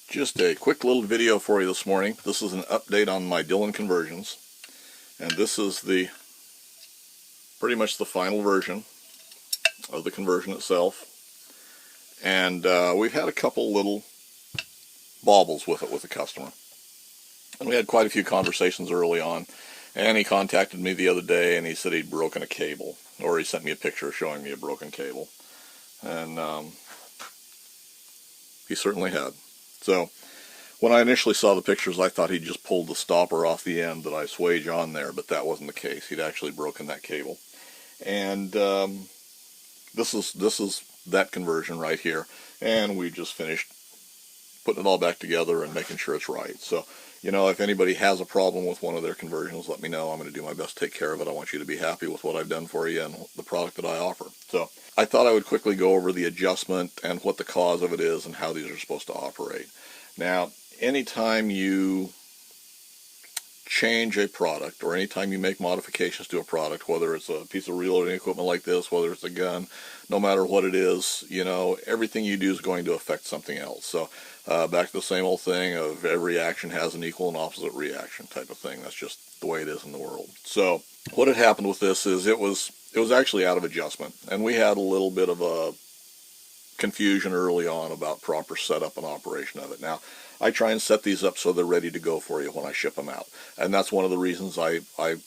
Just a quick little video for you this morning. This is an update on my Dillon conversions, and this is pretty much the final version of the conversion itself. And we've had a couple little baubles with it with the customer, and we had quite a few conversations early on. And he contacted me the other day, and he said he'd broken a cable, or he sent me a picture showing me a broken cable, and he certainly had. So when I initially saw the pictures, I thought he'd just pulled the stopper off the end that I swage on there, but that wasn't the case. He'd actually broken that cable. And this is that conversion right here. And we just finished putting it all back together and making sure it's right. So, you know, if anybody has a problem with one of their conversions, let me know. I'm going to do my best to take care of it. I want you to be happy with what I've done for you and the product that I offer. So I thought I would quickly go over the adjustment and what the cause of it is and how these are supposed to operate. Now, anytime you change a product or anytime you make modifications to a product, whether it's a piece of reloading equipment like this, whether it's a gun, no matter what it is, you know, everything you do is going to affect something else. So back to the same old thing of every action has an equal and opposite reaction type of thing. That's just the way it is in the world. So what had happened with this is it was actually out of adjustment, and we had a little bit of a confusion early on about proper setup and operation of it. Now, I try and set these up so they're ready to go for you when I ship them out, and that's one of the reasons I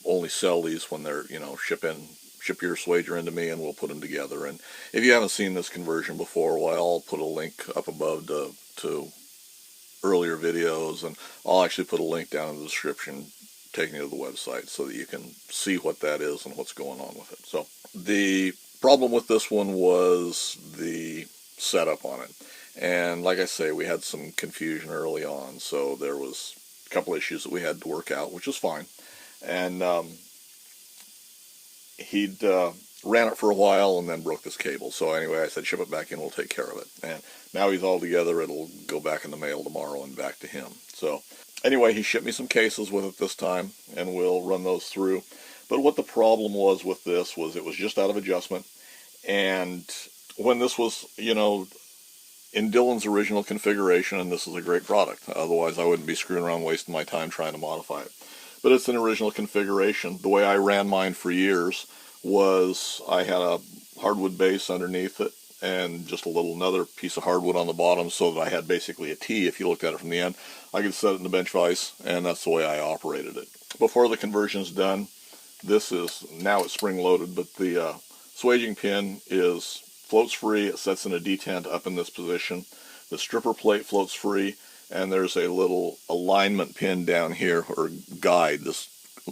only sell these when they're, you know, ship your swager into me, and we'll put them together. And if you haven't seen this conversion before, well, I'll put a link up above to earlier videos, and I'll actually put a link down in the description taking you to the website so that you can see what that is and what's going on with it. So the problem with this one was the setup on it, and like I say, we had some confusion early on, so there was a couple issues that we had to work out, which is fine. And he'd ran it for a while and then broke this cable. So anyway, I said ship it back in, we'll take care of it. And now he's all together. It'll go back in the mail tomorrow and back to him. So anyway, he shipped me some cases with it this time, and we'll run those through. But what the problem was with this was it was just out of adjustment. And when this was, you know, in Dillon's original configuration, and this is a great product, otherwise I wouldn't be screwing around wasting my time trying to modify it. But it's an original configuration. The way I ran mine for years was I had a hardwood base underneath it and just another piece of hardwood on the bottom, so that I had basically a T. If you looked at it from the end, I could set it in the bench vise, and that's the way I operated it. Before the conversion's done, this is, now it's spring loaded, but the swaging pin floats free. It sets in a detent up in this position. The stripper plate floats free, and there's a little alignment pin down here, or guide, this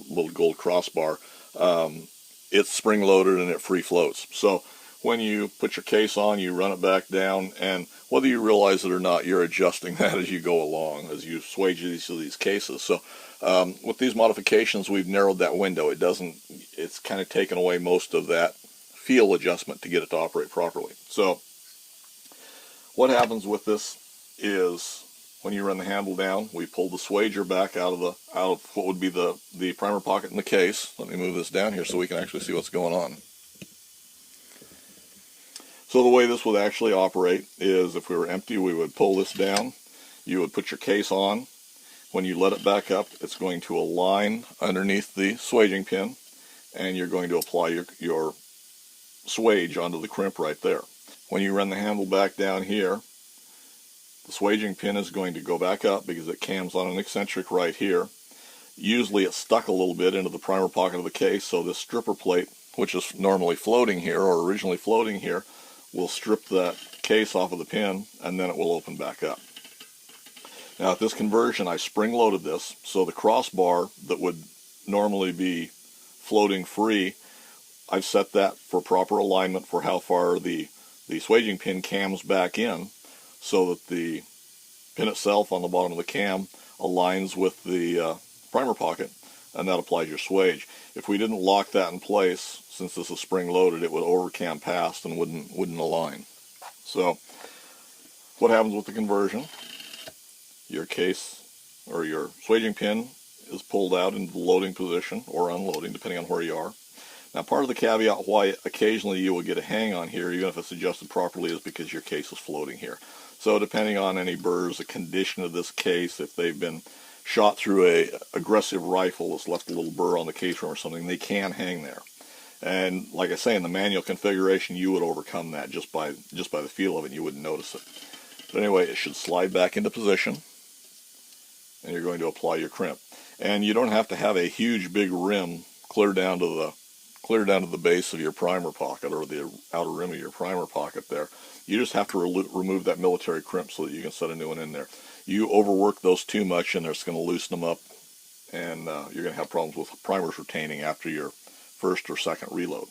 little gold crossbar. It's spring loaded and it free floats. So when you put your case on, you run it back down, and whether you realize it or not, you're adjusting that as you go along, as you swage these cases. So with these modifications, we've narrowed that window. It's kind of taken away most of that feel adjustment to get it to operate properly. So what happens with this is when you run the handle down, we pull the swager back out of what would be the primer pocket in the case. Let me move this down here so we can actually see what's going on. So the way this would actually operate is, if we were empty, we would pull this down. You would put your case on. When you let it back up, it's going to align underneath the swaging pin, and you're going to apply your swage onto the crimp right there. When you run the handle back down here, the swaging pin is going to go back up because it cams on an eccentric right here. Usually it's stuck a little bit into the primer pocket of the case, so this stripper plate, which is normally floating here, or originally floating here, will strip that case off of the pin, and then it will open back up. Now at this conversion, I spring loaded this, so the crossbar that would normally be floating free, I've set that for proper alignment for how far the swaging pin cams back in, so that the pin itself on the bottom of the cam aligns with the primer pocket, and that applies your swage. If we didn't lock that in place, since this is spring loaded, it would overcam past and wouldn't align. So what happens with the conversion? Your case, or your swaging pin, is pulled out into the loading position, or unloading, depending on where you are. Now, part of the caveat why occasionally you will get a hang on here, even if it's adjusted properly, is because your case is floating here. So depending on any burrs, the condition of this case, if they've been shot through a aggressive rifle that's left a little burr on the case rim or something, they can hang there. And like I say, in the manual configuration, you would overcome that just by the feel of it, and you wouldn't notice it. But anyway, it should slide back into position, and you're going to apply your crimp. And you don't have to have a huge big rim clear down to the base of your primer pocket, or the outer rim of your primer pocket there. You just have to remove that military crimp so that you can set a new one in there. You overwork those too much, and it's going to loosen them up, and you're going to have problems with primers retaining after your first or second reload.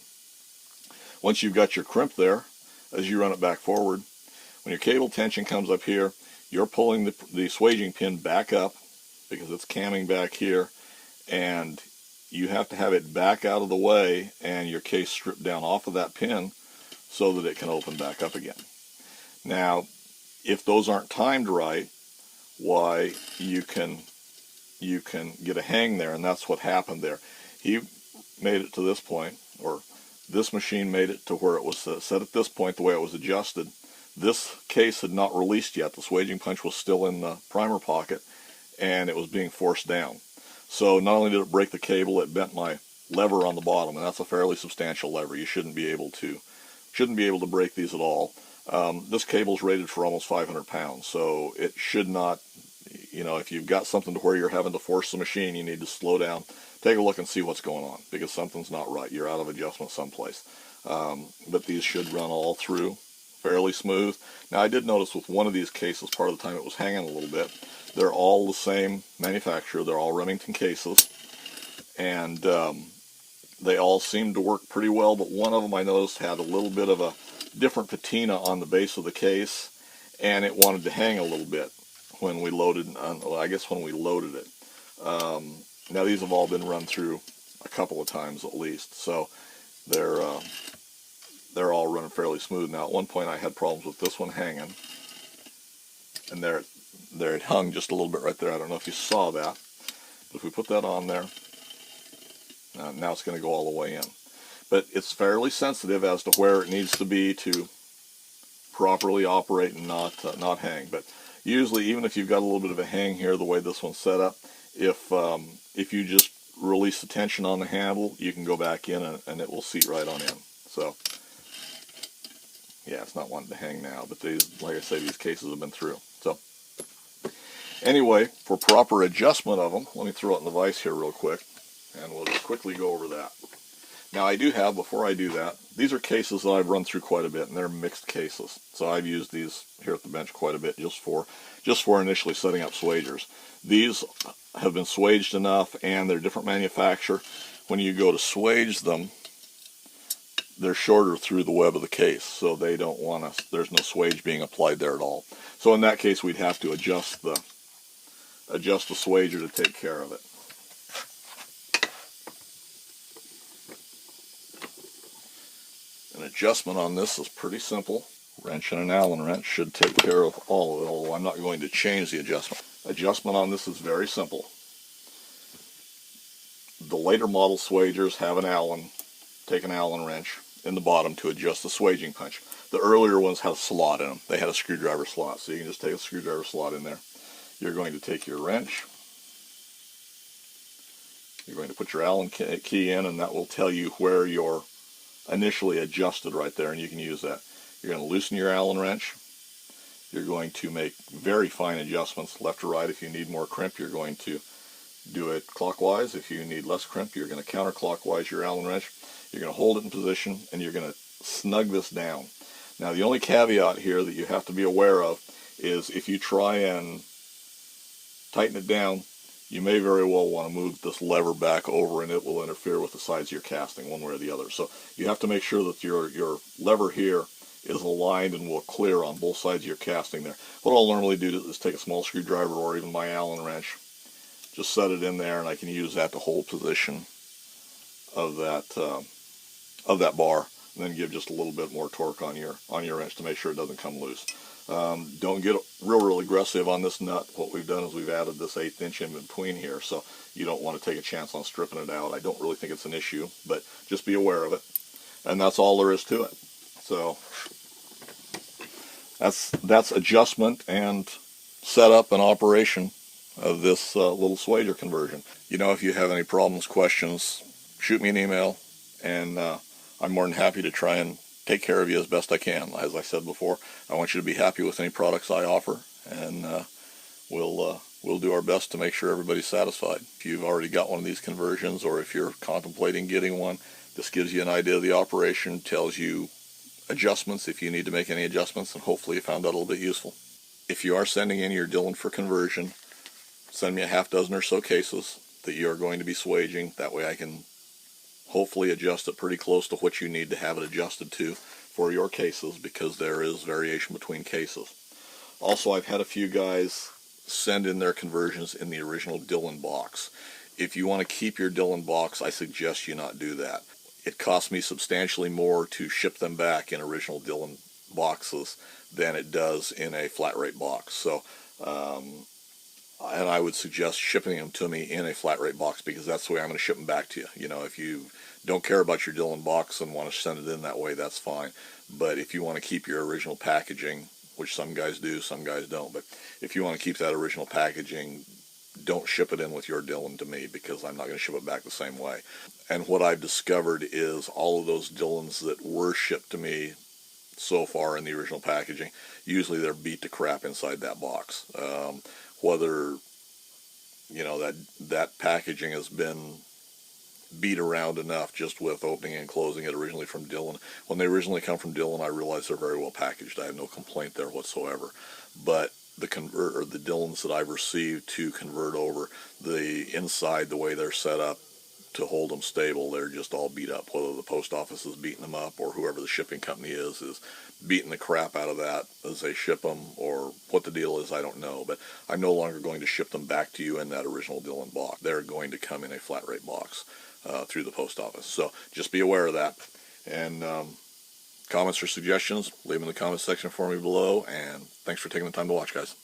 Once you've got your crimp there, as you run it back forward, when your cable tension comes up here, you're pulling the swaging pin back up because it's camming back here, and you have to have it back out of the way and your case stripped down off of that pin so that it can open back up again. Now, if those aren't timed right, why, you can get a hang there, and that's what happened there. He made it to this point, or this machine made it to where it was set at this point, the way it was adjusted. This case had not released yet. The swaging punch was still in the primer pocket, and it was being forced down. So not only did it break the cable, it bent my lever on the bottom, and that's a fairly substantial lever. You shouldn't be able to break these at all. This cable is rated for almost 500 pounds, so it should not, if you've got something to where you're having to force the machine, you need to slow down, take a look and see what's going on, because something's not right. You're out of adjustment someplace. But these should run all through fairly smooth. Now, I did notice with one of these cases, part of the time it was hanging a little bit. They're all the same manufacturer. They're all Remington cases, and they all seemed to work pretty well, but one of them I noticed had a little bit of a different patina on the base of the case, and it wanted to hang a little bit when we loaded, when we loaded it. Now, these have all been run through a couple of times at least, so they're all running fairly smooth. Now, at one point I had problems with this one hanging, and there it hung just a little bit right there. I don't know if you saw that, but if we put that on there, now it's going to go all the way in. But it's fairly sensitive as to where it needs to be to properly operate and not hang. But usually, even if you've got a little bit of a hang here, the way this one's set up, if you just release the tension on the handle, you can go back in and it will seat right on in. So, yeah, it's not wanting to hang now, but these, like I say, these cases have been through. So, anyway, for proper adjustment of them, let me throw it in the vise here real quick, and we'll just quickly go over that. Now, I do have, before I do that, these are cases that I've run through quite a bit, and they're mixed cases. So I've used these here at the bench quite a bit just for initially setting up swagers. These have been swaged enough, and they're different manufacturer. When you go to swage them, they're shorter through the web of the case, so they don't want to, there's no swage being applied there at all. So in that case, we'd have to adjust the swager to take care of it. An adjustment on this is pretty simple. Wrench and an Allen wrench should take care of all of it, although I'm not going to change the adjustment. Adjustment on this is very simple. The later model swagers have take an Allen wrench in the bottom to adjust the swaging punch. The earlier ones had a slot in them. They had a screwdriver slot, so you can just take a screwdriver slot in there. You're going to take your wrench. You're going to put your Allen key in, and that will tell you where you're initially adjusted right there, and you can use that. You're going to loosen your Allen wrench. You're going to make very fine adjustments left to right. If you need more crimp, you're going to do it clockwise. If you need less crimp, you're going to counterclockwise your Allen wrench. You're going to hold it in position, and you're going to snug this down. Now, the only caveat here that you have to be aware of is if you try and tighten it down, you may very well want to move this lever back over, and it will interfere with the sides of your casting one way or the other. So you have to make sure that your lever here is aligned and will clear on both sides of your casting there. What I'll normally do is take a small screwdriver or even my Allen wrench, just set it in there, and I can use that to hold position of that bar, and then give just a little bit more torque on your wrench to make sure it doesn't come loose. Don't get real aggressive on this nut. What we've done is we've added this 1/8 inch in between here, so you don't want to take a chance on stripping it out. I don't really think it's an issue, but just be aware of it. And that's all there is to it. So that's adjustment and setup and operation of this little Swager conversion. You know, if you have any problems, questions, shoot me an email, and I'm more than happy to try and take care of you as best I can. As I said before, I want you to be happy with any products I offer, and we'll do our best to make sure everybody's satisfied. If you've already got one of these conversions, or if you're contemplating getting one, this gives you an idea of the operation, tells you adjustments if you need to make any adjustments, and hopefully you found that a little bit useful. If you are sending in your Dillon for conversion, send me a half dozen or so cases that you are going to be swaging. That way I can hopefully adjust it pretty close to what you need to have it adjusted to for your cases, because there is variation between cases. Also, I've had a few guys send in their conversions in the original Dillon box. If you want to keep your Dillon box, I suggest you not do that. It costs me substantially more to ship them back in original Dillon boxes than it does in a flat rate box. So, and I would suggest shipping them to me in a flat rate box, because that's the way I'm going to ship them back to you. You know, if you don't care about your Dillon box and want to send it in that way, that's fine. But if you want to keep your original packaging, which some guys do, some guys don't, but if you want to keep that original packaging, don't ship it in with your Dillon to me, because I'm not going to ship it back the same way. And what I've discovered is all of those Dillons that were shipped to me so far in the original packaging, usually they're beat to crap inside that box. Whether, you know, that packaging has been beat around enough just with opening and closing it originally from Dillon. When they originally come from Dillon, I realize they're very well packaged. I have no complaint there whatsoever. But the Dillons that I've received to convert over, the inside, the way they're set up to hold them stable, they're just all beat up. Whether the post office is beating them up or whoever the shipping company is beating the crap out of that as they ship them, or what the deal is, I don't know. But I'm no longer going to ship them back to you in that original Dillon box. They're going to come in a flat rate box through the post office. So just be aware of that. And comments or suggestions, leave them in the comments section for me below. And thanks for taking the time to watch, guys.